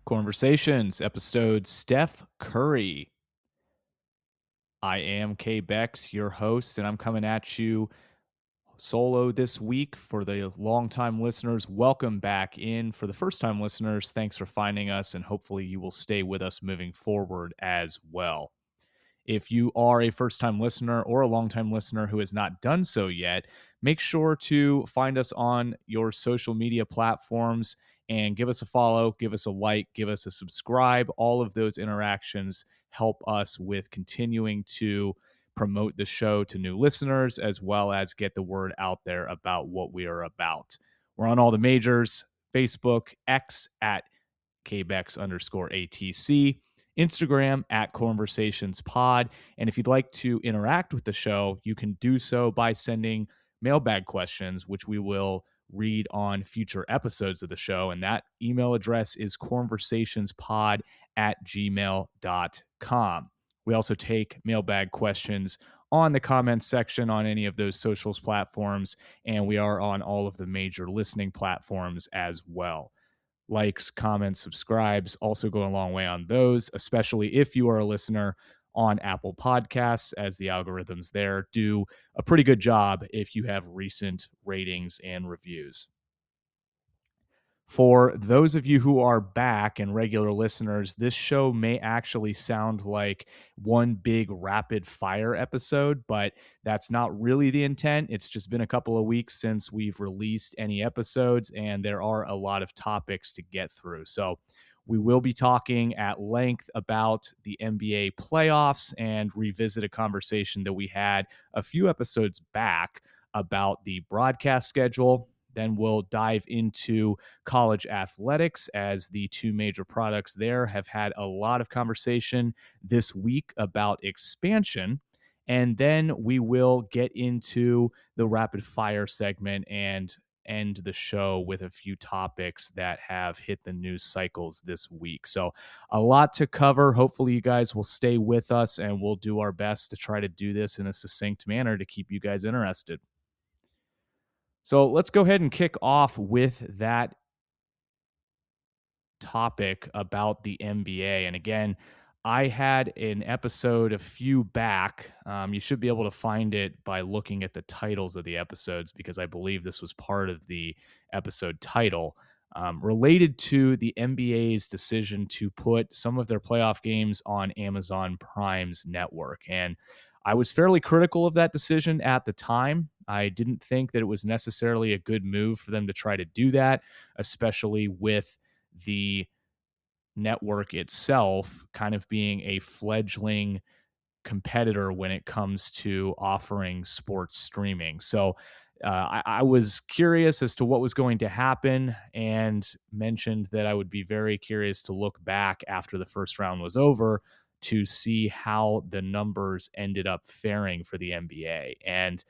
Conversations, episode Steph Curry. I am K Bex, your host, and I'm coming at you solo this week. For the longtime listeners, welcome back in. For the first time listeners, thanks for finding us, and hopefully you will stay with us moving forward as well. If you are a first time listener or a long-time listener who has not done so yet, make sure to find us on your social media platforms and give us a follow, give us a like, give us a subscribe. All of those interactions help us with continuing to promote the show to new listeners as well as get the word out there about what we are about. We're on all the majors: Facebook, X at kbex_ATC, Instagram at cornversationspod. And if you'd like to interact with the show, you can do so by sending mailbag questions, which we will read on future episodes of the show. And that email address is cornversationspod@gmail.com. We also take mailbag questions on the comments section on any of those socials platforms, and we are on all of the major listening platforms as well. Likes, comments, subscribes also go a long way on those, especially if you are a listener on Apple Podcasts, as the algorithms there do a pretty good job if you have recent ratings and reviews. For those of you who are back and regular listeners, this show may actually sound like one big rapid fire episode, but that's not really the intent. It's just been a couple of weeks since we've released any episodes, and there are a lot of topics to get through. So we will be talking at length about the NBA playoffs and revisit a conversation that we had a few episodes back about the broadcast schedule. Then we'll dive into college athletics, as the two major products there have had a lot of conversation this week about expansion. And then we will get into the rapid fire segment and end the show with a few topics that have hit the news cycles this week. So a lot to cover. Hopefully you guys will stay with us, and we'll do our best to try to do this in a succinct manner to keep you guys interested. So let's go ahead and kick off with that topic about the NBA. And again, I had an episode a few back. You should be able to find it by looking at the titles of the episodes, because I believe this was part of the episode title, related to the NBA's decision to put some of their playoff games on Amazon Prime's network. And I was fairly critical of that decision at the time. I didn't think that it was necessarily a good move for them to try to do that, especially with the network itself kind of being a fledgling competitor when it comes to offering sports streaming. So I was curious as to what was going to happen, and mentioned that I would be very curious to look back after the first round was over to see how the numbers ended up faring for the NBA. And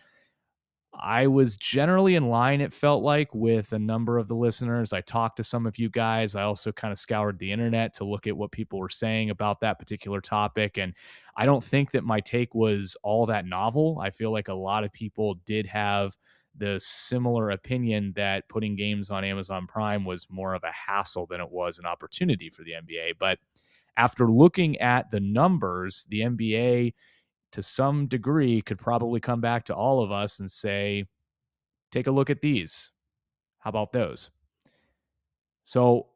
I was generally in line, it felt like, with a number of the listeners. I talked to some of you guys. I also kind of scoured the internet to look at what people were saying about that particular topic. And I don't think that my take was all that novel. I feel like a lot of people did have the similar opinion that putting games on Amazon Prime was more of a hassle than it was an opportunity for the NBA. But after looking at the numbers, the NBA to some degree could probably come back to all of us and say, take a look at these. How about those? So,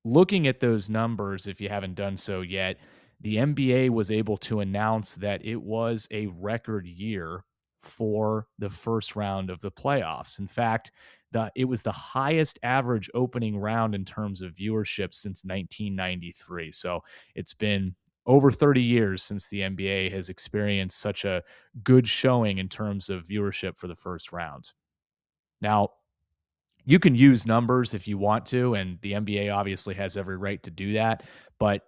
looking at those numbers, if you haven't done so yet, the NBA was able to announce that it was a record year for the first round of the playoffs. In fact, it was the highest average opening round in terms of viewership since 1993. So it's been over 30 years since the NBA has experienced such a good showing in terms of viewership for the first round. Now, you can use numbers if you want to, and the NBA obviously has every right to do that. But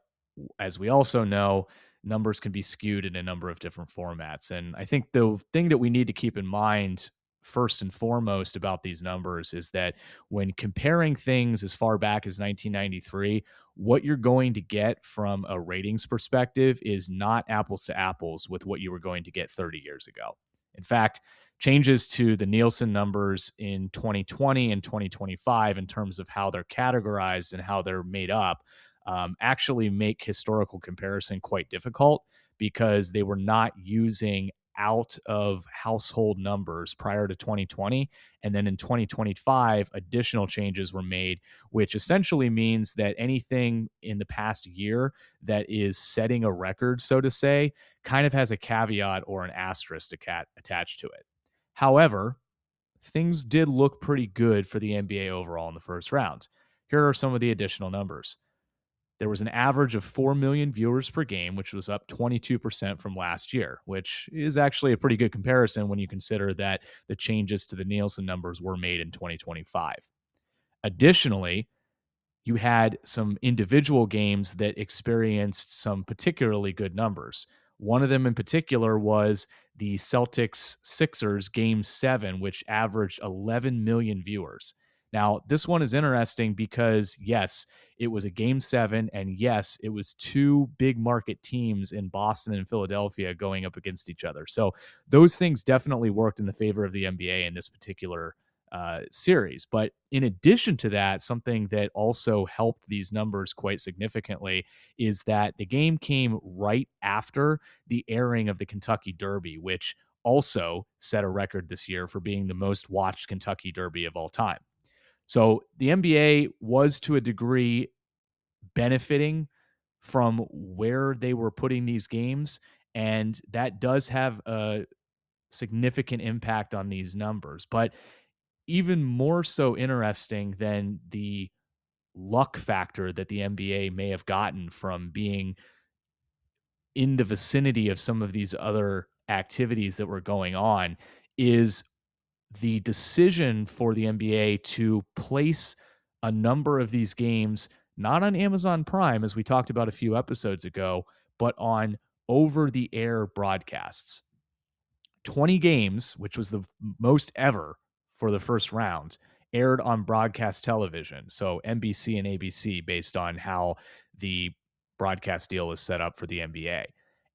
as we also know, numbers can be skewed in a number of different formats. And I think the thing that we need to keep in mind first and foremost about these numbers is that when comparing things as far back as 1993, what you're going to get from a ratings perspective is not apples to apples with what you were going to get 30 years ago. In fact, changes to the Nielsen numbers in 2020 and 2025 in terms of how they're categorized and how they're made up actually make historical comparison quite difficult because they were not using out of household numbers prior to 2020. And then in 2025, additional changes were made, which essentially means that anything in the past year that is setting a record, so to say, kind of has a caveat or an asterisk attached to it. However, things did look pretty good for the NBA overall in the first round. Here are some of the additional numbers. There was an average of 4 million viewers per game, which was up 22% from last year, which is actually a pretty good comparison when you consider that the changes to the Nielsen numbers were made in 2025. Additionally, you had some individual games that experienced some particularly good numbers. One of them in particular was the Celtics Sixers Game 7, which averaged 11 million viewers. Now, this one is interesting because, yes, it was a Game 7, and yes, it was two big market teams in Boston and Philadelphia going up against each other. So those things definitely worked in the favor of the NBA in this particular series. But in addition to that, something that also helped these numbers quite significantly is that the game came right after the airing of the Kentucky Derby, which also set a record this year for being the most watched Kentucky Derby of all time. So the NBA was to a degree benefiting from where they were putting these games, and that does have a significant impact on these numbers. But even more so interesting than the luck factor that the NBA may have gotten from being in the vicinity of some of these other activities that were going on is the decision for the NBA to place a number of these games not on Amazon Prime, as we talked about a few episodes ago, but on over the air broadcasts. 20 games, which was the most ever for the first round, aired on broadcast television. So NBC and ABC, based on how the broadcast deal is set up for the NBA.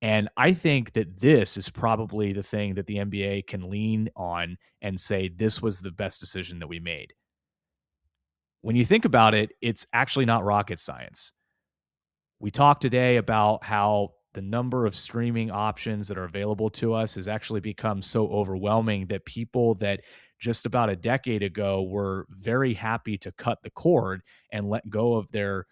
And I think that this is probably the thing that the NBA can lean on and say, this was the best decision that we made. When you think about it, it's actually not rocket science. We talked today about how the number of streaming options that are available to us has actually become so overwhelming that people that just about a decade ago were very happy to cut the cord and let go of their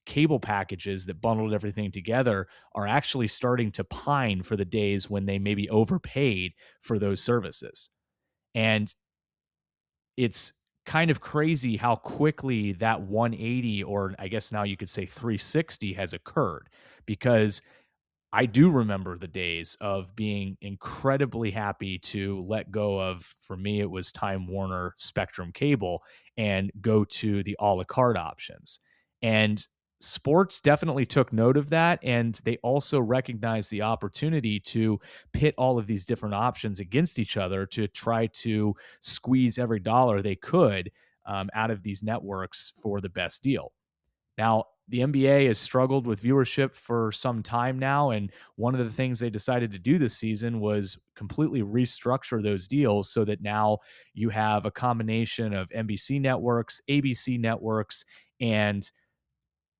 cable packages that bundled everything together are actually starting to pine for the days when they maybe overpaid for those services. And it's kind of crazy how quickly that 180, or I guess now you could say 360, has occurred, because I do remember the days of being incredibly happy to let go of, for me, it was Time Warner Spectrum Cable, and go to the a la carte options. And sports definitely took note of that. And they also recognized the opportunity to pit all of these different options against each other to try to squeeze every dollar they could out of these networks for the best deal. Now, the NBA has struggled with viewership for some time now, and one of the things they decided to do this season was completely restructure those deals so that now you have a combination of NBC networks, ABC networks, and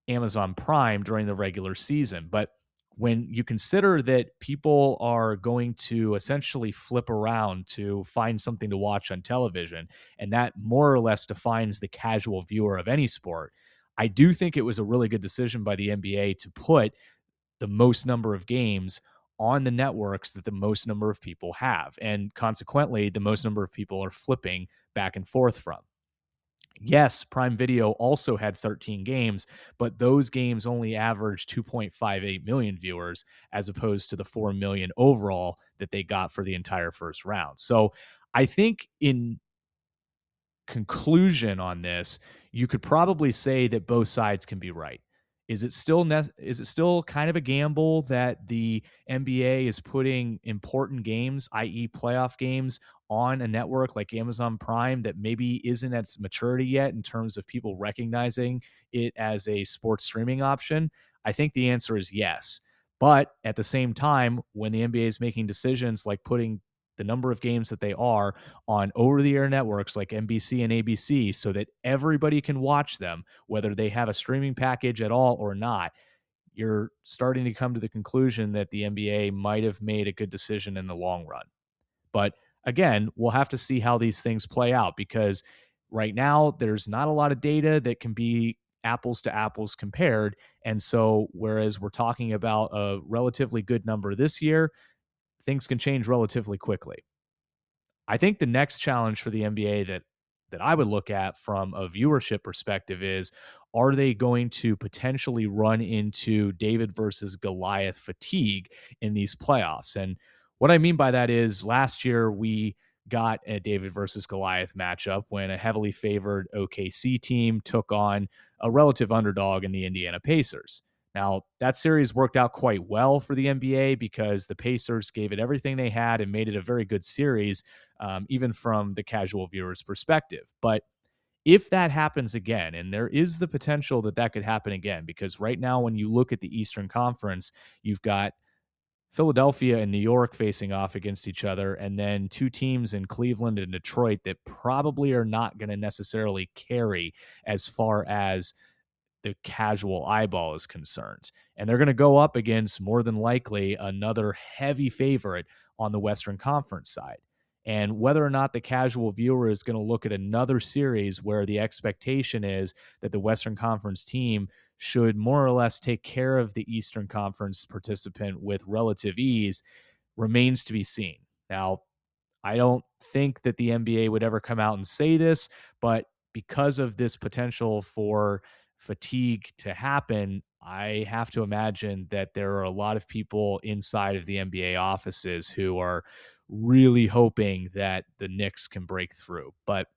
Amazon Prime during the regular season. But when you consider that people are going to essentially flip around to find something to watch on television, and that more or less defines the casual viewer of any sport, I do think it was a really good decision by the NBA to put the most number of games on the networks that the most number of people have. And consequently, the most number of people are flipping back and forth from. Yes, Prime Video also had 13 games, but those games only averaged 2.58 million viewers as opposed to the 4 million overall that they got for the entire first round. So I think in conclusion on this, you could probably say that both sides can be right. Is it still kind of a gamble that the NBA is putting important games, i.e., playoff games, on a network like Amazon Prime that maybe isn't at its maturity yet in terms of people recognizing it as a sports streaming option? I think the answer is yes. But at the same time, when the NBA is making decisions like putting the number of games that they are on over-the-air networks like NBC and ABC so that everybody can watch them, whether they have a streaming package at all or not, you're starting to come to the conclusion that the NBA might have made a good decision in the long run. But again, we'll have to see how these things play out because right now there's not a lot of data that can be apples to apples compared. And so, whereas we're talking about a relatively good number this year, things can change relatively quickly. I think the next challenge for the NBA that I would look at from a viewership perspective is, are they going to potentially run into David versus Goliath fatigue in these playoffs? And what I mean by that is last year we got a David versus Goliath matchup when a heavily favored OKC team took on a relative underdog in the Indiana Pacers. Now, that series worked out quite well for the NBA because the Pacers gave it everything they had and made it a very good series, even from the casual viewer's perspective. But if that happens again, and there is the potential that that could happen again, because right now, when you look at the Eastern Conference, you've got Philadelphia and New York facing off against each other, and then two teams in Cleveland and Detroit that probably are not going to necessarily carry as far as the casual eyeball is concerned. And they're going to go up against more than likely another heavy favorite on the Western Conference side. And whether or not the casual viewer is going to look at another series where the expectation is that the Western Conference team should more or less take care of the Eastern Conference participant with relative ease remains to be seen. Now, I don't think that the NBA would ever come out and say this, but because of this potential for fatigue to happen, I have to imagine that there are a lot of people inside of the NBA offices who are really hoping that the Knicks can break through. But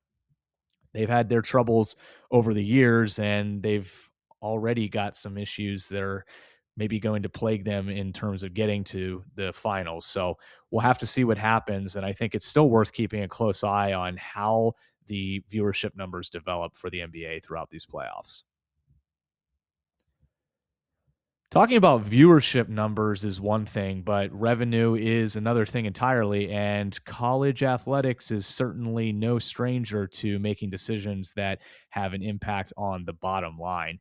they've had their troubles over the years, and they've already got some issues that are maybe going to plague them in terms of getting to the finals. So we'll have to see what happens. And I think it's still worth keeping a close eye on how the viewership numbers develop for the NBA throughout these playoffs. Talking about viewership numbers is one thing, but revenue is another thing entirely. And college athletics is certainly no stranger to making decisions that have an impact on the bottom line.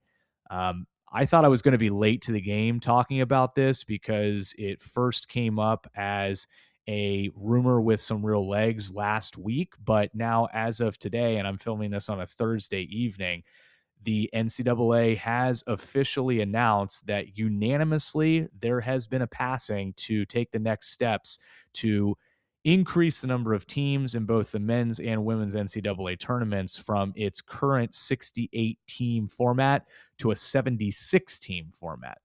I thought I was going to be late to the game talking about this because it first came up as a rumor with some real legs last week. But now, as of today, and I'm filming this on a Thursday evening, the NCAA has officially announced that unanimously there has been a passing to take the next steps to increase the number of teams in both the men's and women's NCAA tournaments from its current 68 team format to a 76 team format.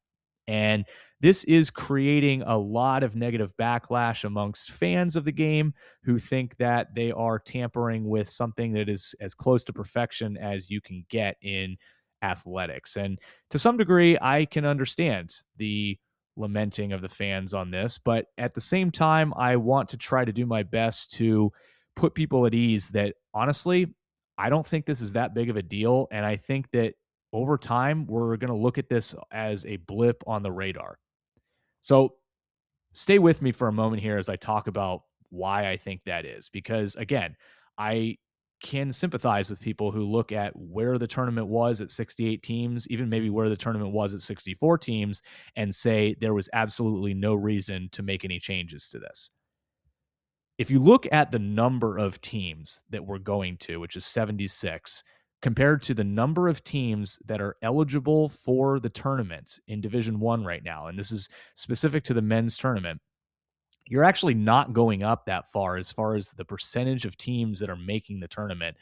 And this is creating a lot of negative backlash amongst fans of the game who think that they are tampering with something that is as close to perfection as you can get in athletics. And to some degree, I can understand the lamenting of the fans on this. But at the same time, I want to try to do my best to put people at ease that honestly, I don't think this is that big of a deal. And I think that over time, we're going to look at this as a blip on the radar. So stay with me for a moment here as I talk about why I think that is. Because again, I can sympathize with people who look at where the tournament was at 68 teams, even maybe where the tournament was at 64 teams, and say there was absolutely no reason to make any changes to this. If you look at the number of teams that we're going to, which is 76, compared to the number of teams that are eligible for the tournament in Division 1 right now, and this is specific to the men's tournament, you're actually not going up that far as the percentage of teams that are making the tournament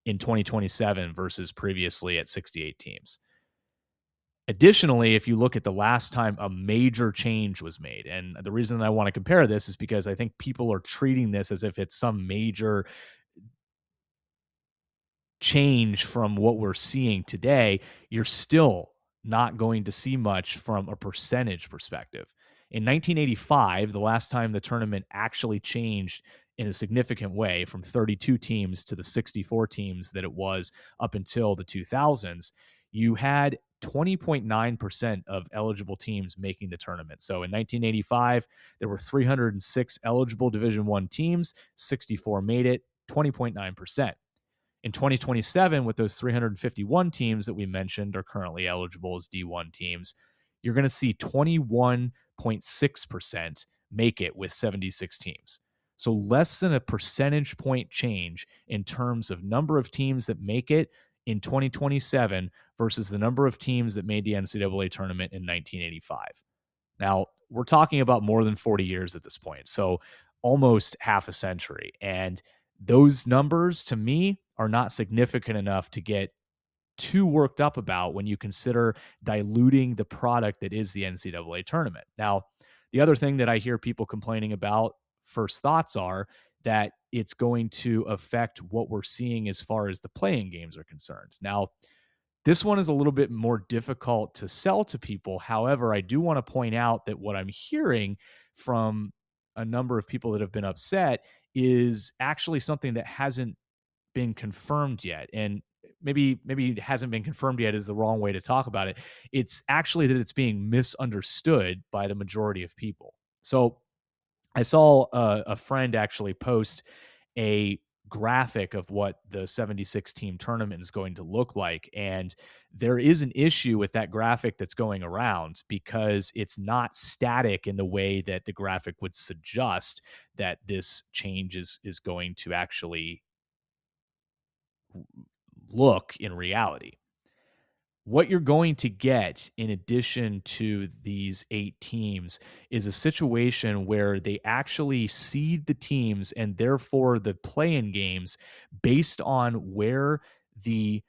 in 2027 versus previously at 68 teams. Additionally, if you look at the last time a major change was made, and the reason I want to compare this is because I think people are treating this as if it's some major change from what we're seeing today, you're still not going to see much from a percentage perspective. In 1985, the last time the tournament actually changed in a significant way from 32 teams to the 64 teams that it was up until the 2000s, you had 20.9% of eligible teams making the tournament. So in 1985, there were 306 eligible Division One teams, 64 made it, 20.9%. In 2027, with those 351 teams that we mentioned are currently eligible as D1 teams, you're going to see 21.6% make it with 76 teams. So less than a percentage point change in terms of number of teams that make it in 2027 versus the number of teams that made the NCAA tournament in 1985. Now, we're talking about more than 40 years at this point, so almost half a century. And those numbers, to me, are not significant enough to get too worked up about when you consider diluting the product that is the NCAA tournament. Now, the other thing that I hear people complaining about, first thoughts are that it's going to affect what we're seeing as far as the playing games are concerned. Now, this one is a little bit more difficult to sell to people. However, I do want to point out that what I'm hearing from a number of people that have been upset is actually something that hasn't been confirmed yet. And maybe it hasn't been confirmed yet is the wrong way to talk about it. It's actually that it's being misunderstood by the majority of people. So I saw a friend actually post a graphic of what the 76 team tournament is going to look like. And there is an issue with that graphic that's going around because it's not static in the way that the graphic would suggest that this change is going to actually look in reality. What you're going to get in addition to these 8 teams is a situation where they actually seed the teams and therefore the play-in games based on where the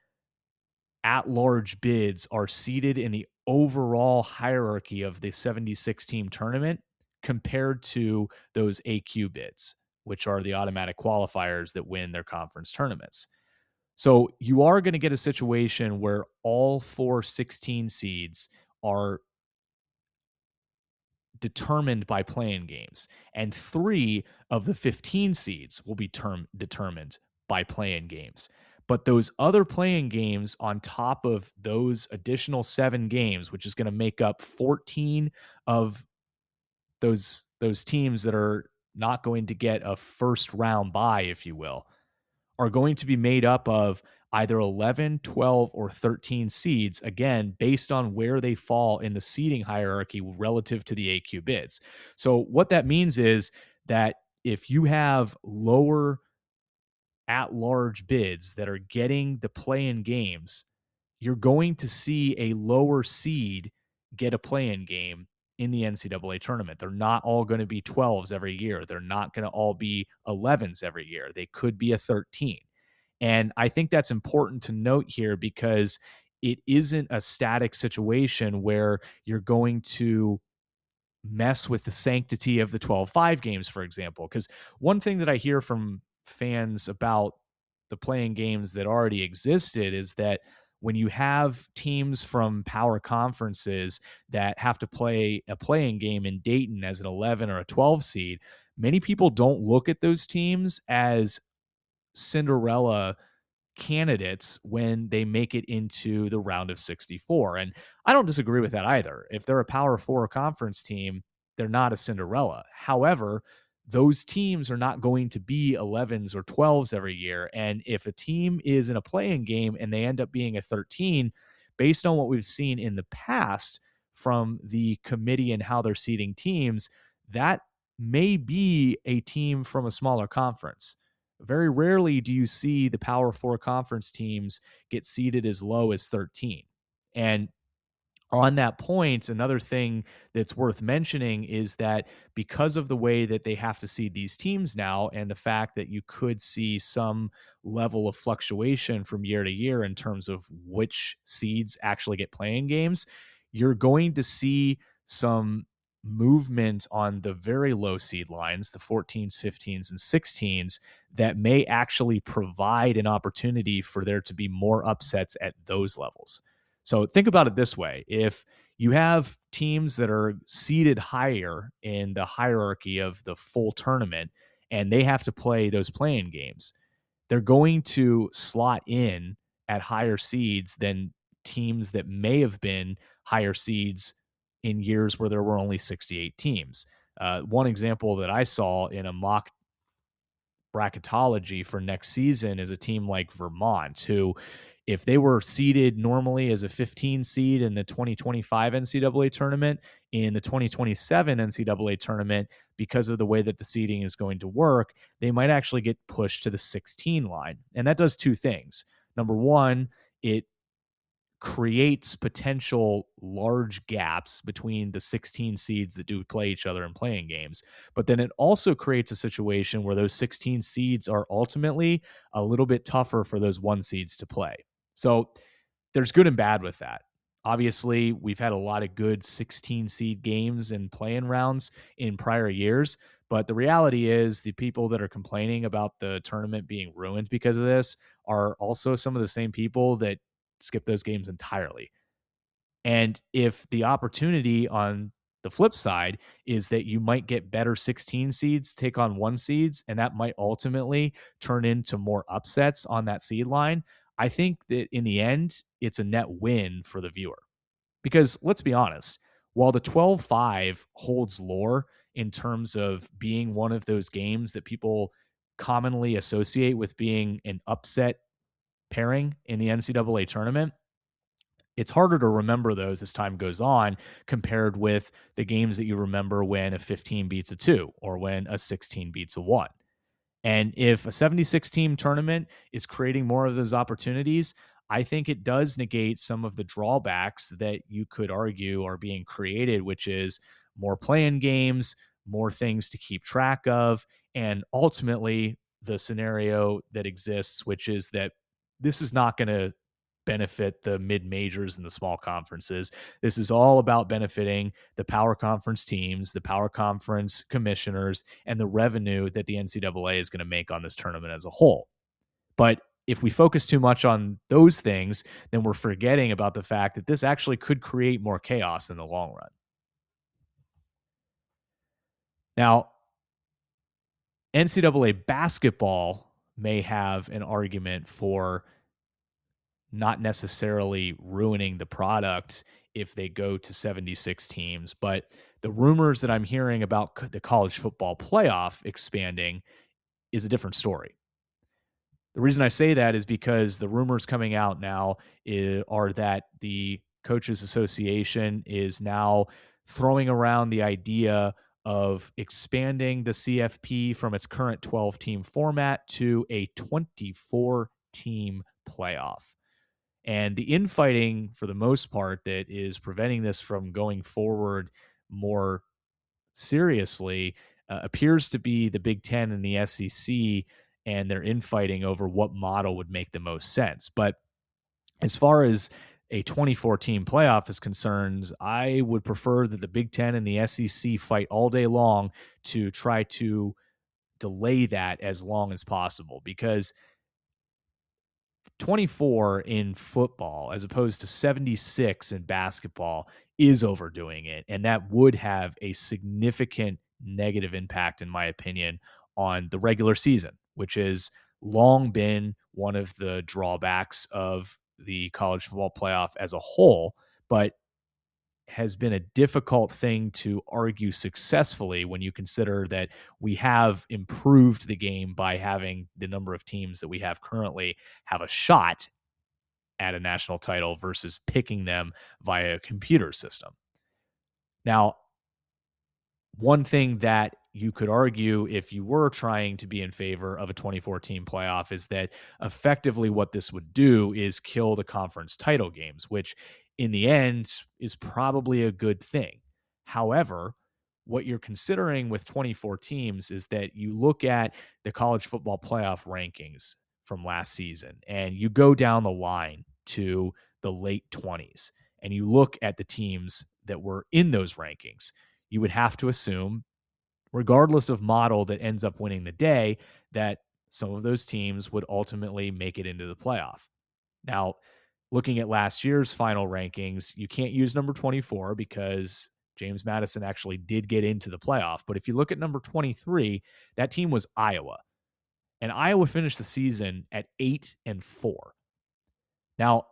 at-large bids are seated in the overall hierarchy of the 76 team tournament compared to those AQ bids, which are the automatic qualifiers that win their conference tournaments. So you are going to get a situation where all 4 16 seeds are determined by playing games, and 3 of the 15 seeds will be determined by playing games. But those other playing games on top of those additional 7 games, which is going to make up 14 of those teams that are not going to get a first round bye, if you will, are going to be made up of either 11, 12, or 13 seeds, again, based on where they fall in the seeding hierarchy relative to the AQ bids. So, what that means is that if you have lower at large bids that are getting the play in games, you're going to see a lower seed get a play in game in the NCAA tournament. They're not all going to be 12s every year. They're not going to all be 11s every year. They could be a 13. And I think that's important to note here because it isn't a static situation where you're going to mess with the sanctity of the 12-5 games, for example. Because one thing that I hear from fans about the playing games that already existed is that when you have teams from power conferences that have to play a playing game in Dayton as an 11 or a 12 seed, many people don't look at those teams as Cinderella candidates when they make it into the round of 64. And I don't disagree with that either. If they're a Power Four conference team, they're not a Cinderella. However, those teams are not going to be 11s or 12s every year. And if a team is in a playing game and they end up being a 13, based on what we've seen in the past from the committee and how they're seeding teams, that may be a team from a smaller conference. Very rarely do you see the Power Four conference teams get seeded as low as 13. And on that point, another thing that's worth mentioning is that because of the way that they have to seed these teams now, and the fact that you could see some level of fluctuation from year to year in terms of which seeds actually get playing games, you're going to see some movement on the very low seed lines, the 14s, 15s, and 16s, that may actually provide an opportunity for there to be more upsets at those levels. So think about it this way. If you have teams that are seated higher in the hierarchy of the full tournament and they have to play those playing games, they're going to slot in at higher seeds than teams that may have been higher seeds in years where there were only 68 teams. One example that I saw in a mock bracketology for next season is a team like Vermont, who, if they were seeded normally as a 15 seed in the 2025 NCAA tournament, in the 2027 NCAA tournament, because of the way that the seeding is going to work, they might actually get pushed to the 16 line. And that does two things. Number one, it creates potential large gaps between the 16 seeds that do play each other in playing games. But then it also creates a situation where those 16 seeds are ultimately a little bit tougher for those one seeds to play. So there's good and bad with that. Obviously, we've had a lot of good 16 seed games and playing rounds in prior years. But the reality is, the people that are complaining about the tournament being ruined because of this are also some of the same people that skip those games entirely. And if the opportunity on the flip side is that you might get better 16 seeds take on one seeds, and that might ultimately turn into more upsets on that seed line, I think that in the end, it's a net win for the viewer. Because let's be honest, while the 12-5 holds lore in terms of being one of those games that people commonly associate with being an upset pairing in the NCAA tournament, it's harder to remember those as time goes on compared with the games that you remember when a 15 beats a 2 or when a 16 beats a 1. And if a 76 team tournament is creating more of those opportunities, I think it does negate some of the drawbacks that you could argue are being created, which is more playing games, more things to keep track of, and ultimately the scenario that exists, which is that this is not going to benefit the mid majors and the small conferences. This is all about benefiting the power conference teams, the power conference commissioners, and the revenue that the NCAA is going to make on this tournament as a whole. But if we focus too much on those things, then we're forgetting about the fact that this actually could create more chaos in the long run. Now, NCAA basketball may have an argument for not necessarily ruining the product if they go to 76 teams. But the rumors that I'm hearing about the college football playoff expanding is a different story. The reason I say that is because the rumors coming out now are that the Coaches Association is now throwing around the idea of expanding the CFP from its current 12-team format to a 24-team playoff. And the infighting, for the most part, that is preventing this from going forward more seriously appears to be the Big Ten and the SEC, and they're infighting over what model would make the most sense. But as far as a 24-team playoff is concerned, I would prefer that the Big Ten and the SEC fight all day long to try to delay that as long as possible, because 24 in football as opposed to 76 in basketball is overdoing it. And that would have a significant negative impact, in my opinion, on the regular season, which has long been one of the drawbacks of the college football playoff as a whole, but has been a difficult thing to argue successfully when you consider that we have improved the game by having the number of teams that we have currently have a shot at a national title versus picking them via a computer system. Now, one thing that you could argue if you were trying to be in favor of a 2014 playoff is that effectively what this would do is kill the conference title games, which in the end is probably a good thing. However, what you're considering with 24 teams is that you look at the college football playoff rankings from last season and you go down the line to the late 20s and you look at the teams that were in those rankings. You would have to assume, regardless of model that ends up winning the day, that some of those teams would ultimately make it into the playoff. Now, looking at last year's final rankings, you can't use number 24 because James Madison actually did get into the playoff. But if you look at number 23, that team was Iowa. And Iowa finished the season at 8-4. Now,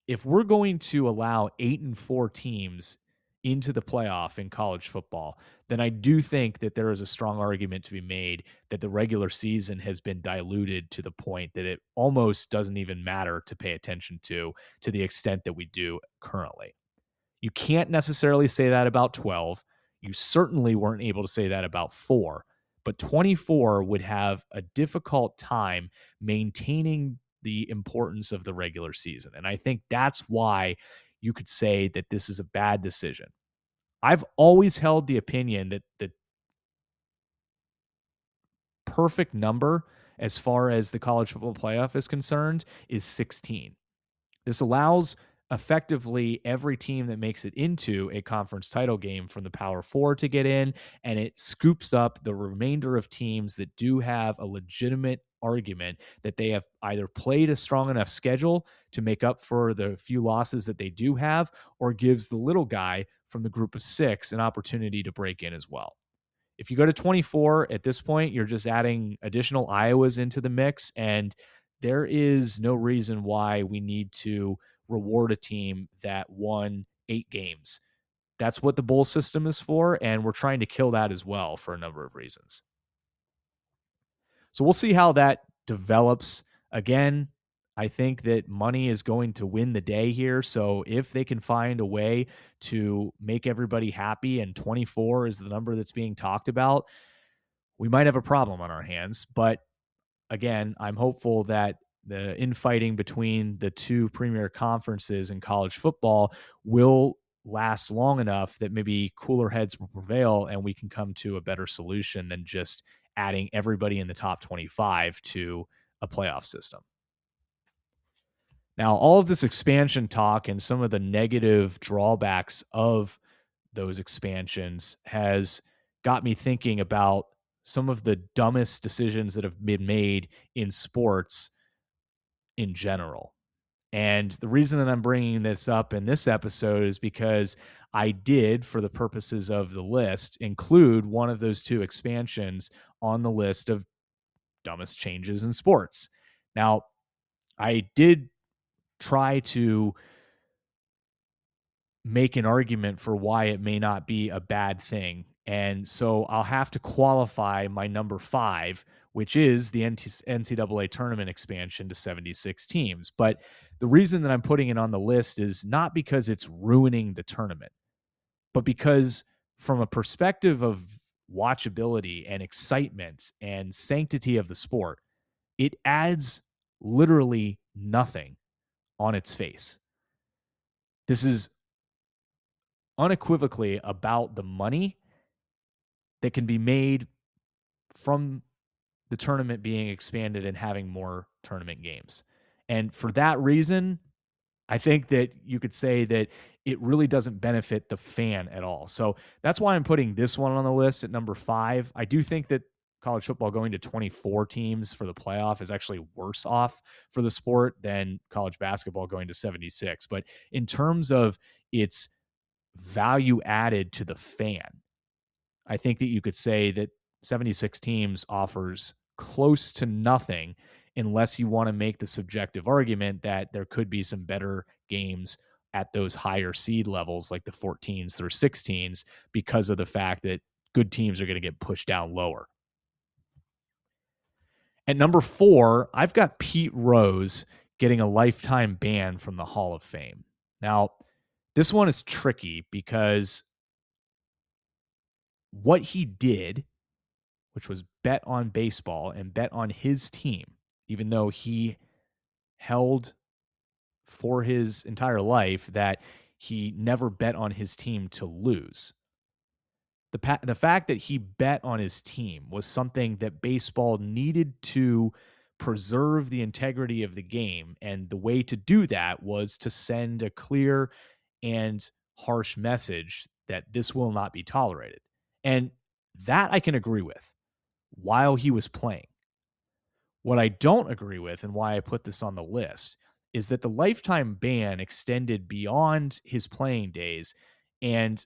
if we're going to allow 8-4 teams into the playoff in college football, then I do think that there is a strong argument to be made that the regular season has been diluted to the point that it almost doesn't even matter to pay attention to the extent that we do currently. You can't necessarily say that about 12. You certainly weren't able to say that about 4, but 24 would have a difficult time maintaining the importance of the regular season. And I think that's why you could say that this is a bad decision. I've always held the opinion that the perfect number as far as the college football playoff is concerned is 16. This allows effectively every team that makes it into a conference title game from the Power Four to get in, and it scoops up the remainder of teams that do have a legitimate argument that they have either played a strong enough schedule to make up for the few losses that they do have, or gives the little guy from the group of 6 an opportunity to break in as well. If you go to 24 at this point, you're just adding additional Iowas into the mix, and there is no reason why we need to reward a team that won 8 games. That's what the bowl system is for, and we're trying to kill that as well for a number of reasons. So we'll see how that develops. Again, I think that money is going to win the day here. So if they can find a way to make everybody happy and 24 is the number that's being talked about, we might have a problem on our hands. But again, I'm hopeful that the infighting between the two premier conferences in college football will last long enough that maybe cooler heads will prevail and we can come to a better solution than just adding everybody in the top 25 to a playoff system. Now, all of this expansion talk and some of the negative drawbacks of those expansions has got me thinking about some of the dumbest decisions that have been made in sports in general. And the reason that I'm bringing this up in this episode is because I did, for the purposes of the list, include one of those 2 expansions on the list of dumbest changes in sports. Now, I did try to make an argument for why it may not be a bad thing. And so I'll have to qualify my number 5, which is the NCAA tournament expansion to 76 teams. But the reason that I'm putting it on the list is not because it's ruining the tournament, but because from a perspective of watchability and excitement and sanctity of the sport, it adds literally nothing on its face. This is unequivocally about the money that can be made from the tournament being expanded and having more tournament games. And for that reason, I think that you could say that it really doesn't benefit the fan at all. So that's why I'm putting this one on the list at number 5. I do think that college football going to 24 teams for the playoff is actually worse off for the sport than college basketball going to 76. But in terms of its value added to the fan, I think that you could say that 76 teams offers close to nothing unless you want to make the subjective argument that there could be some better games at those higher seed levels, like the 14s through 16s, because of the fact that good teams are going to get pushed down lower. At number 4, I've got Pete Rose getting a lifetime ban from the Hall of Fame. Now, this one is tricky because what he did, which was bet on baseball and bet on his team, even though he held for his entire life that he never bet on his team to lose. The fact that he bet on his team was something that baseball needed to preserve the integrity of the game. And the way to do that was to send a clear and harsh message that this will not be tolerated. And that I can agree with while he was playing. What I don't agree with, and why I put this on the list, is that the lifetime ban extended beyond his playing days and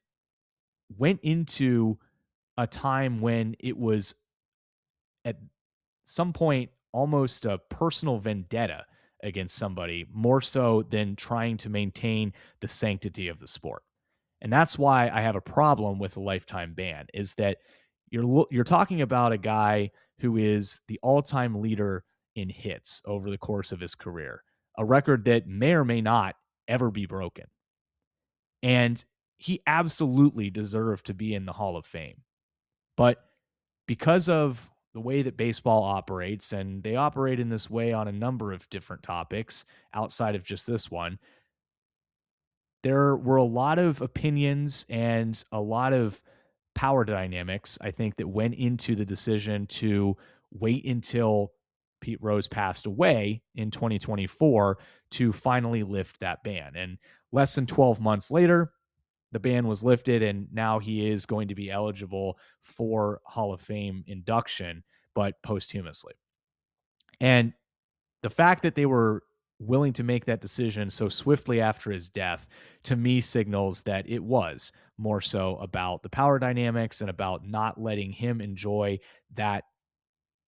went into a time when it was at some point almost a personal vendetta against somebody more so than trying to maintain the sanctity of the sport. And that's why I have a problem with a lifetime ban is that you're talking about a guy who is the all-time leader in hits over the course of his career, a record that may or may not ever be broken. And he absolutely deserved to be in the Hall of Fame. But because of the way that baseball operates, and they operate in this way on a number of different topics outside of just this one, there were a lot of opinions and a lot of power dynamics, I think, that went into the decision to wait until Pete Rose passed away in 2024 to finally lift that ban. And less than 12 months later, the ban was lifted, and now he is going to be eligible for Hall of Fame induction, but posthumously. And the fact that they were willing to make that decision so swiftly after his death, to me, signals that it was more so about the power dynamics and about not letting him enjoy that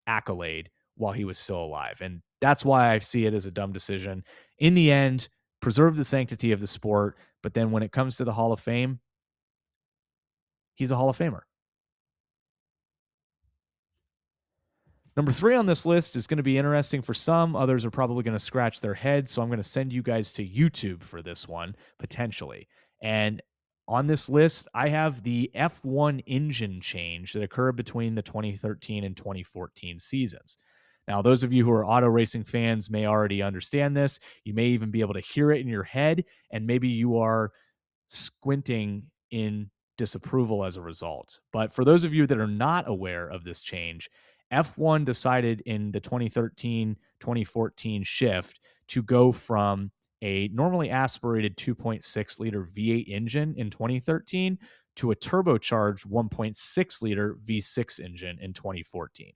accolade while he was still alive. And that's why I see it as a dumb decision. In the end, preserve the sanctity of the sport, but then when it comes to the Hall of Fame, he's a Hall of Famer. Number 3 on this list is going to be interesting for some. Others are probably going to scratch their heads. So I'm going to send you guys to YouTube for this one, potentially. And on this list, I have the F1 engine change that occurred between the 2013 and 2014 seasons. Now, those of you who are auto racing fans may already understand this. You may even be able to hear it in your head, and maybe you are squinting in disapproval as a result. But for those of you that are not aware of this change, F1 decided in the 2013-2014 shift to go from a normally aspirated 2.6 liter V8 engine in 2013 to a turbocharged 1.6 liter V6 engine in 2014.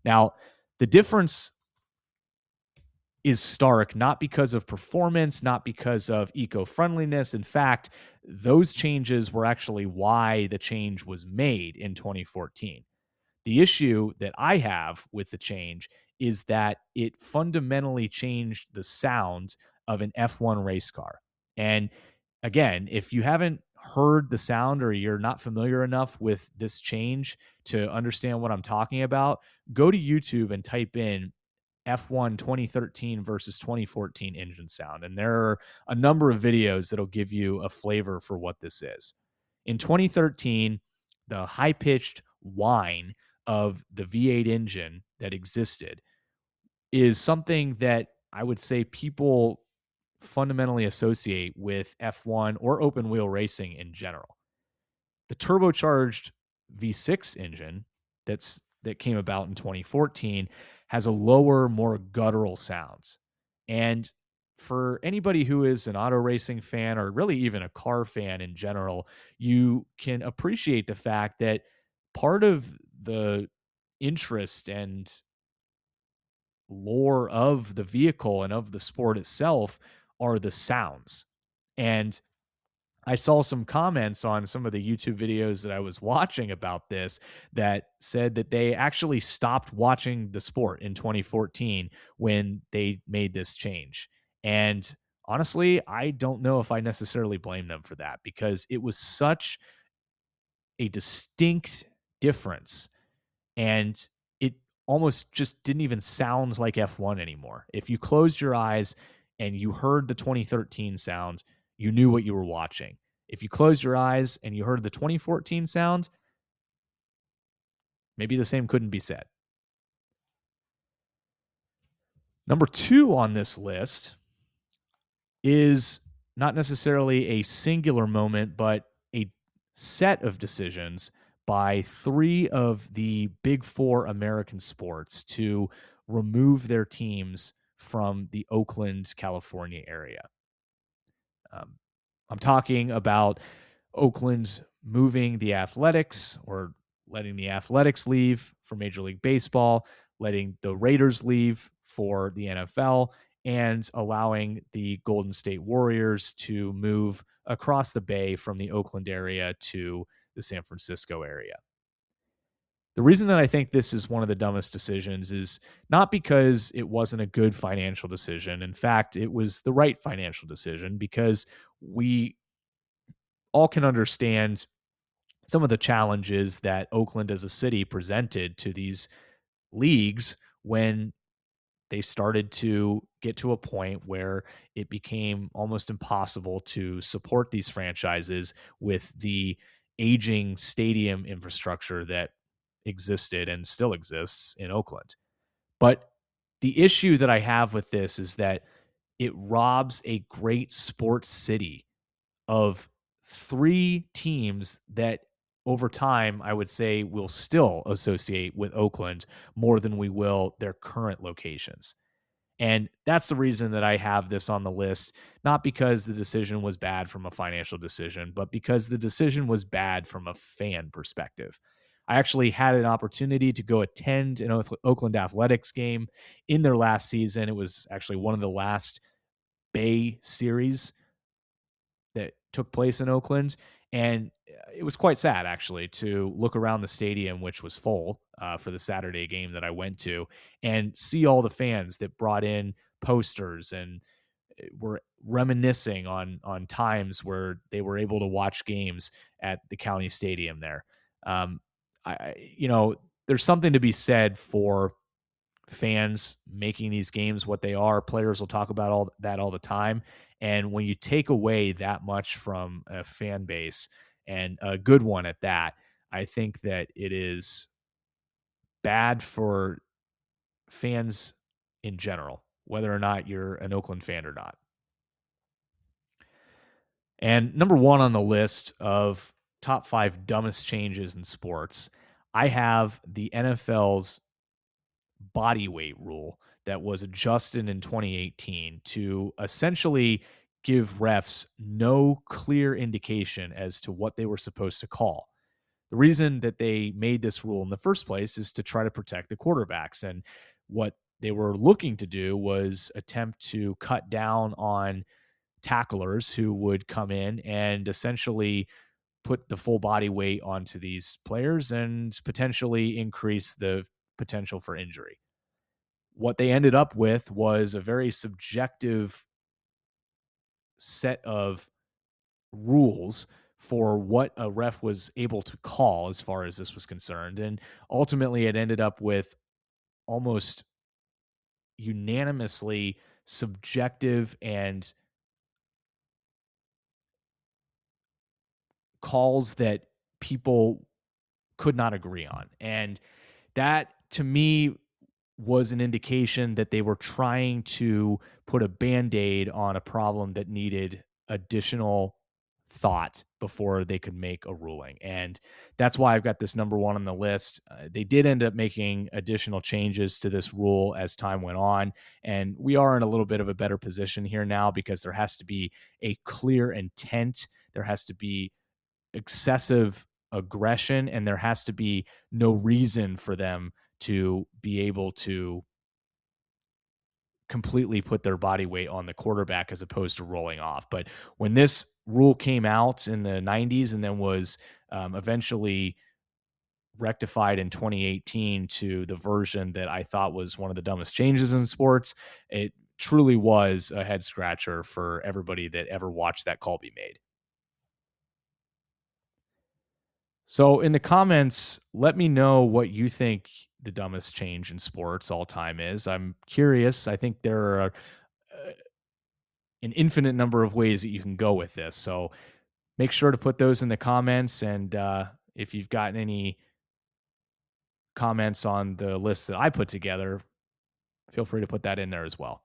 Now, the difference is stark, not because of performance, not because of eco-friendliness. In fact, those changes were actually why the change was made in 2014. The issue that I have with the change is that it fundamentally changed the sound of an F1 race car. And again, if you haven't heard the sound or you're not familiar enough with this change to understand what I'm talking about, go to YouTube and type in F1 2013 versus 2014 engine sound. And there are a number of videos that'll give you a flavor for what this is. In 2013, the high-pitched whine of the V8 engine that existed is something that I would say people fundamentally associate with F1 or open wheel racing in general. The turbocharged V6 engine that came about in 2014 has a lower, more guttural sound. And for anybody who is an auto racing fan or really even a car fan in general, you can appreciate the fact that part of the interest and lore of the vehicle and of the sport itself are the sounds. And I saw some comments on some of the YouTube videos that I was watching about this that said that they actually stopped watching the sport in 2014 when they made this change. And honestly, I don't know if I necessarily blame them for that because it was such a distinct difference and it almost just didn't even sound like F1 anymore. If you closed your eyes and you heard the 2013 sound, you knew what you were watching. If you closed your eyes and you heard the 2014 sound, maybe the same couldn't be said. Number 2 on this list is not necessarily a singular moment, but a set of decisions by 3 of the big 4 American sports to remove their teams from the Oakland, California area. I'm talking about Oakland moving the Athletics or letting the Athletics leave for Major League Baseball, letting the Raiders leave for the NFL, and allowing the Golden State Warriors to move across the bay from the Oakland area to the San Francisco area. The reason that I think this is one of the dumbest decisions is not because it wasn't a good financial decision. In fact, it was the right financial decision because we all can understand some of the challenges that Oakland as a city presented to these leagues when they started to get to a point where it became almost impossible to support these franchises with the aging stadium infrastructure that existed and still exists in Oakland. But the issue that I have with this is that it robs a great sports city of three teams that over time I would say will still associate with Oakland more than we will their current locations. And that's the reason that I have this on the list, not because the decision was bad from a financial decision, but because the decision was bad from a fan perspective. I actually had an opportunity to go attend an Oakland Athletics game in their last season. It was actually one of the last Bay series that took place in Oakland. And it was quite sad, actually, to look around the stadium, which was full for the Saturday game that I went to, and see all the fans that brought in posters and were reminiscing on times where they were able to watch games at the county stadium there. Um, there's something to be said for fans making these games what they are. Players will talk about all that all the time. And when you take away that much from a fan base, and a good one at that, I think that it is bad for fans in general, whether or not you're an Oakland fan or not. And number one on the list of top 5 dumbest changes in sports, I have the NFL's body weight rule that was adjusted in 2018 to essentially give refs no clear indication as to what they were supposed to call. The reason that they made this rule in the first place is to try to protect the quarterbacks. And what they were looking to do was attempt to cut down on tacklers who would come in and essentially put the full body weight onto these players and potentially increase the potential for injury. What they ended up with was a very subjective set of rules for what a ref was able to call as far as this was concerned. And ultimately, it ended up with almost unanimously subjective and calls that people could not agree on. And that to me was an indication that they were trying to put a band-aid on a problem that needed additional thought before they could make a ruling. And that's why I've got this number one on the list. They did end up making additional changes to this rule as time went on. And we are in a little bit of a better position here now because there has to be a clear intent. There has to be excessive aggression, and there has to be no reason for them to be able to completely put their body weight on the quarterback as opposed to rolling off. But when this rule came out in the 90s and then was eventually rectified in 2018 to the version that I thought was one of the dumbest changes in sports, it truly was a head scratcher for everybody that ever watched that call be made. So in the comments, let me know what you think the dumbest change in sports all time is. I'm curious. I think there are an infinite number of ways that you can go with this. So make sure to put those in the comments. And if you've gotten any comments on the list that I put together, feel free to put that in there as well.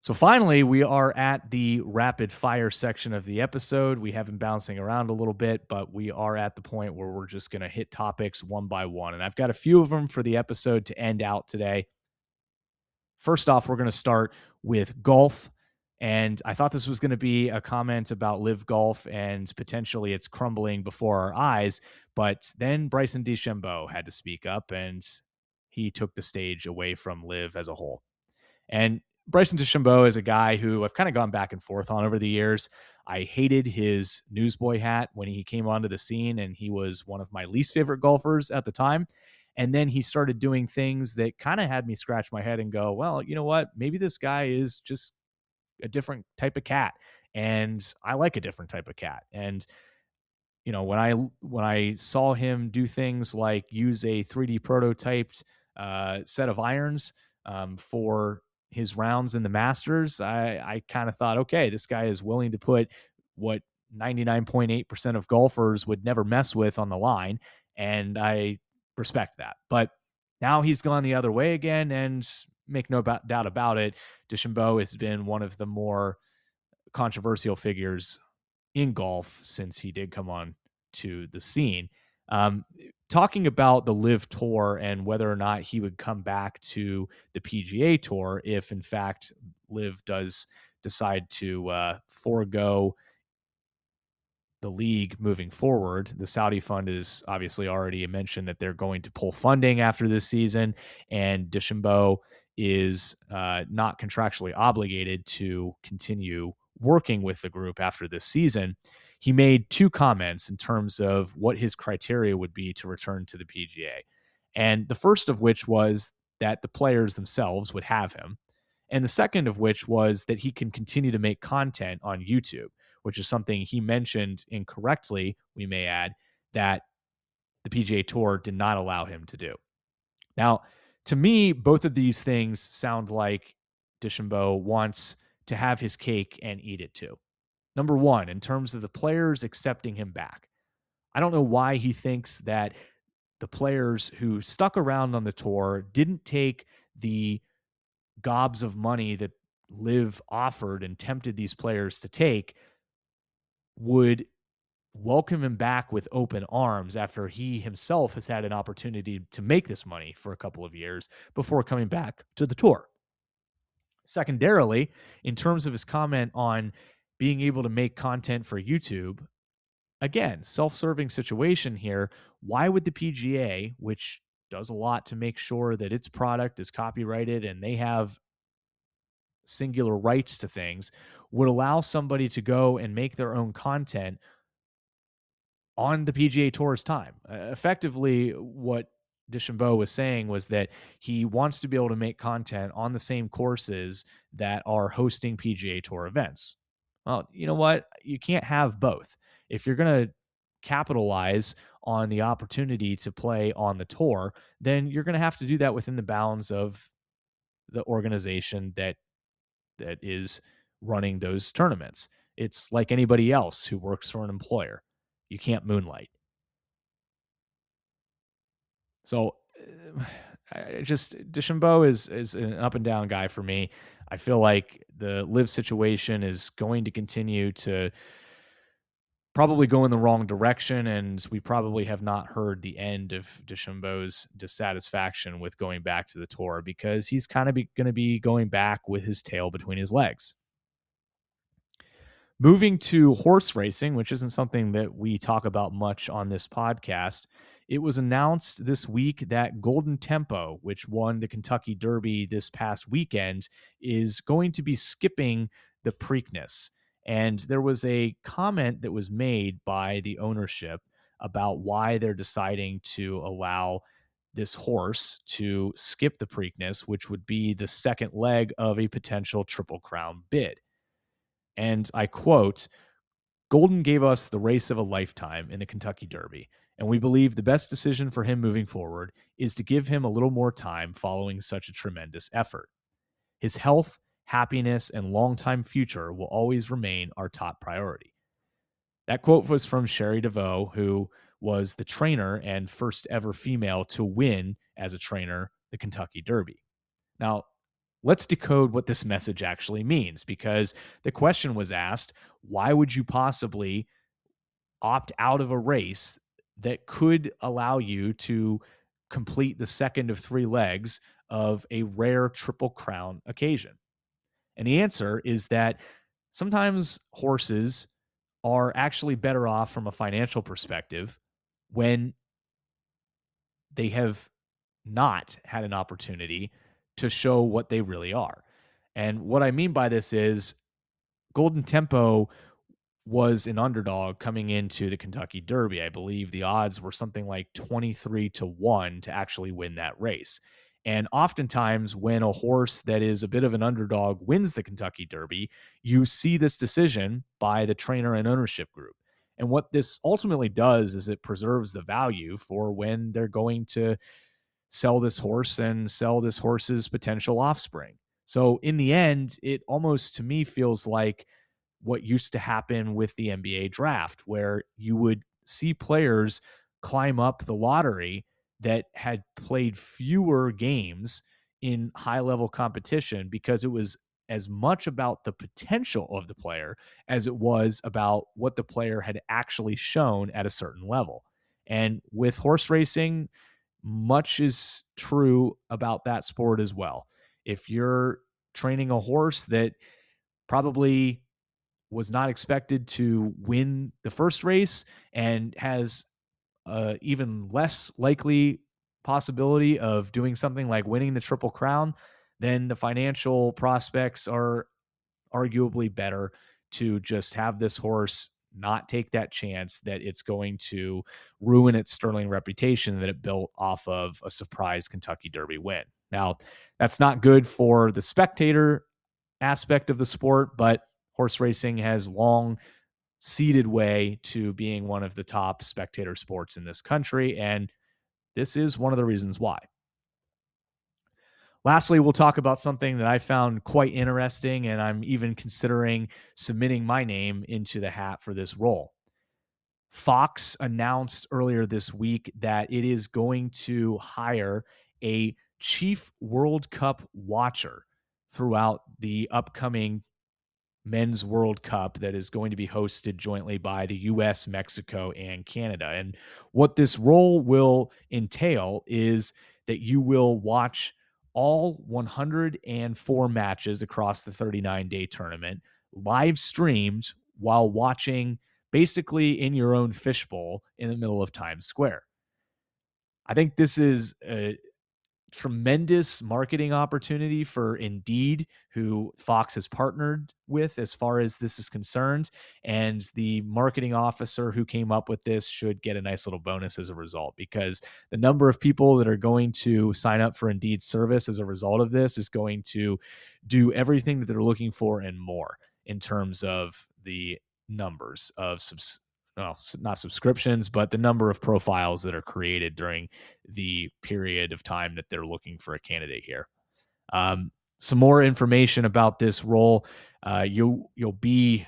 So finally, we are at the rapid fire section of the episode. We have been bouncing around a little bit, but we are at the point where we're just going to hit topics one by one. And I've got a few of them for the episode to end out today. First off, we're going to start with golf. And I thought this was going to be a comment about live golf and potentially it's crumbling before our eyes. But then Bryson DeChambeau had to speak up and he took the stage away from live as a whole. And Bryson DeChambeau is a guy who I've kind of gone back and forth on over the years. I hated his newsboy hat when he came onto the scene, and he was one of my least favorite golfers at the time. And then he started doing things that kind of had me scratch my head and go, well, you know what? Maybe this guy is just a different type of cat. And I like a different type of cat. And when I saw him do things like use a 3D prototyped set of irons for his rounds in the Masters, I kind of thought, okay, this guy is willing to put what 99.8% of golfers would never mess with on the line, and I respect that. But now he's gone the other way again, and make no doubt about it, DeChambeau has been one of the more controversial figures in golf since he did come on to the scene. Um, Talking about the Live Tour and whether or not he would come back to the PGA Tour if, in fact, Live does decide to forego the league moving forward. The Saudi fund is obviously already mentioned that they're going to pull funding after this season, and DeChambeau is not contractually obligated to continue working with the group after this season. He made two comments in terms of what his criteria would be to return to the PGA. And the first of which was that the players themselves would have him. And the second of which was that he can continue to make content on YouTube, which is something he mentioned incorrectly, we may add, that the PGA Tour did not allow him to do. Now, to me, both of these things sound like DeChambeau wants to have his cake and eat it too. Number one, in terms of the players accepting him back, I don't know why he thinks that the players who stuck around on the tour didn't take the gobs of money that Live offered and tempted these players to take, would welcome him back with open arms after he himself has had an opportunity to make this money for a couple of years before coming back to the tour. Secondarily, in terms of his comment on being able to make content for YouTube, again, self-serving situation here. Why would the PGA, which does a lot to make sure that its product is copyrighted and they have singular rights to things, would allow somebody to go and make their own content on the PGA Tour's time? Effectively, what DeChambeau was saying was that he wants to be able to make content on the same courses that are hosting PGA Tour events. Well, you know what? You can't have both. If you're going to capitalize on the opportunity to play on the tour, then you're going to have to do that within the bounds of the organization that is running those tournaments. It's like anybody else who works for an employer. You can't moonlight. So DeChambeau is an up and down guy for me. I feel like the Live situation is going to continue to probably go in the wrong direction, and we probably have not heard the end of DeChambeau's dissatisfaction with going back to the tour, because he's kind of going to be going back with his tail between his legs. Moving to horse racing, which isn't something that we talk about much on this podcast, it was announced this week that Golden Tempo, which won the Kentucky Derby this past weekend, is going to be skipping the Preakness. And there was a comment that was made by the ownership about why they're deciding to allow this horse to skip the Preakness, which would be the second leg of a potential Triple Crown bid. And I quote, "Golden gave us the race of a lifetime in the Kentucky Derby, and we believe the best decision for him moving forward is to give him a little more time following such a tremendous effort. His health, happiness, and long-time future will always remain our top priority." That quote was from Sherry DeVoe, who was the trainer and first ever female to win as a trainer the Kentucky Derby. Now, let's decode what this message actually means, because the question was asked, why would you possibly opt out of a race that could allow you to complete the second of three legs of a rare Triple Crown occasion? And the answer is that sometimes horses are actually better off from a financial perspective when they have not had an opportunity to show what they really are. And what I mean by this is Golden Tempo was an underdog coming into the Kentucky Derby. I believe the odds were something like 23-1 to actually win that race. And oftentimes, when a horse that is a bit of an underdog wins the Kentucky Derby, you see this decision by the trainer and ownership group. And what this ultimately does is it preserves the value for when they're going to sell this horse and sell this horse's potential offspring. So in the end, it almost to me feels like what used to happen with the NBA draft, where you would see players climb up the lottery that had played fewer games in high level competition because it was as much about the potential of the player as it was about what the player had actually shown at a certain level. And with horse racing, much is true about that sport as well. If you're training a horse that probably was not expected to win the first race and has even less likely possibility of doing something like winning the Triple Crown, then the financial prospects are arguably better to just have this horse not take that chance that it's going to ruin its sterling reputation that it built off of a surprise Kentucky Derby win. Now, that's not good for the spectator aspect of the sport, but horse racing has long ceded way to being one of the top spectator sports in this country, and this is one of the reasons why. Lastly, we'll talk about something that I found quite interesting, and I'm even considering submitting my name into the hat for this role. Fox announced earlier this week that it is going to hire a chief World Cup watcher throughout the upcoming Men's World Cup that is going to be hosted jointly by the US, Mexico, and Canada. And what this role will entail is that you will watch all 104 matches across the 39-day tournament live streamed while watching basically in your own fishbowl in the middle of Times Square. I think this is a tremendous marketing opportunity for Indeed, who Fox has partnered with as far as this is concerned. And the marketing officer who came up with this should get a nice little bonus as a result, because the number of people that are going to sign up for Indeed service as a result of this is going to do everything that they're looking for and more in terms of the numbers of not subscriptions, but the number of profiles that are created during the period of time that they're looking for a candidate here. Some more information about this role. You'll be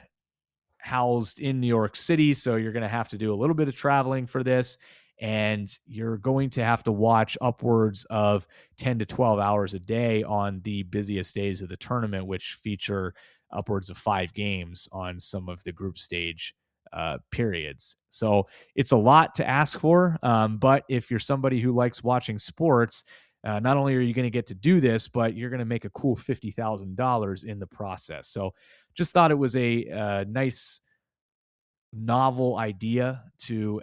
housed in New York City, so you're going to have to do a little bit of traveling for this, and you're going to have to watch upwards of 10 to 12 hours a day on the busiest days of the tournament, which feature upwards of 5 games on some of the group stage periods. So it's a lot to ask for, but if you're somebody who likes watching sports, not only are you going to get to do this, but you're going to make a cool $50,000 in the process. So just thought it was a nice novel idea to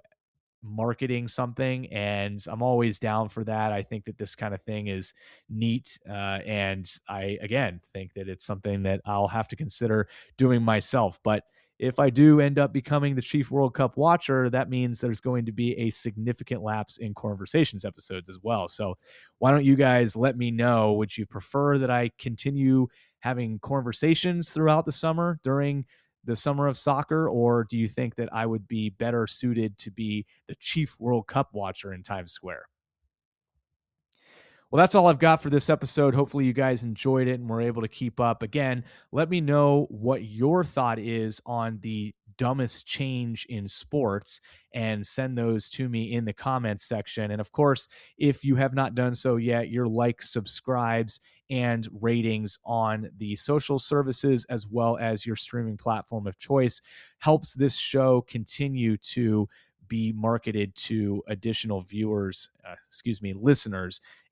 marketing something, and I'm always down for that. I think that this kind of thing is neat, and I again think that it's something that I'll have to consider doing myself. But if I do end up becoming the chief World Cup watcher, that means there's going to be a significant lapse in Conversations episodes as well. So why don't you guys let me know? Would you prefer that I continue having conversations throughout the summer during the summer of soccer, or do you think that I would be better suited to be the chief World Cup watcher in Times Square? Well, that's all I've got for this episode. Hopefully, you guys enjoyed it and were able to keep up. Again, let me know what your thought is on the dumbest change in sports and send those to me in the comments section. And of course, if you have not done so yet, your likes, subscribes, and ratings on the social services as well as your streaming platform of choice helps this show continue to be marketed to additional listeners,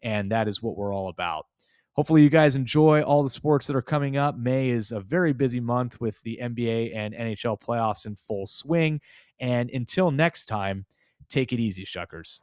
and that is what we're all about. Hopefully you guys enjoy all the sports that are coming up. May is a very busy month with the NBA and NHL playoffs in full swing. And until next time, take it easy, Shuckers.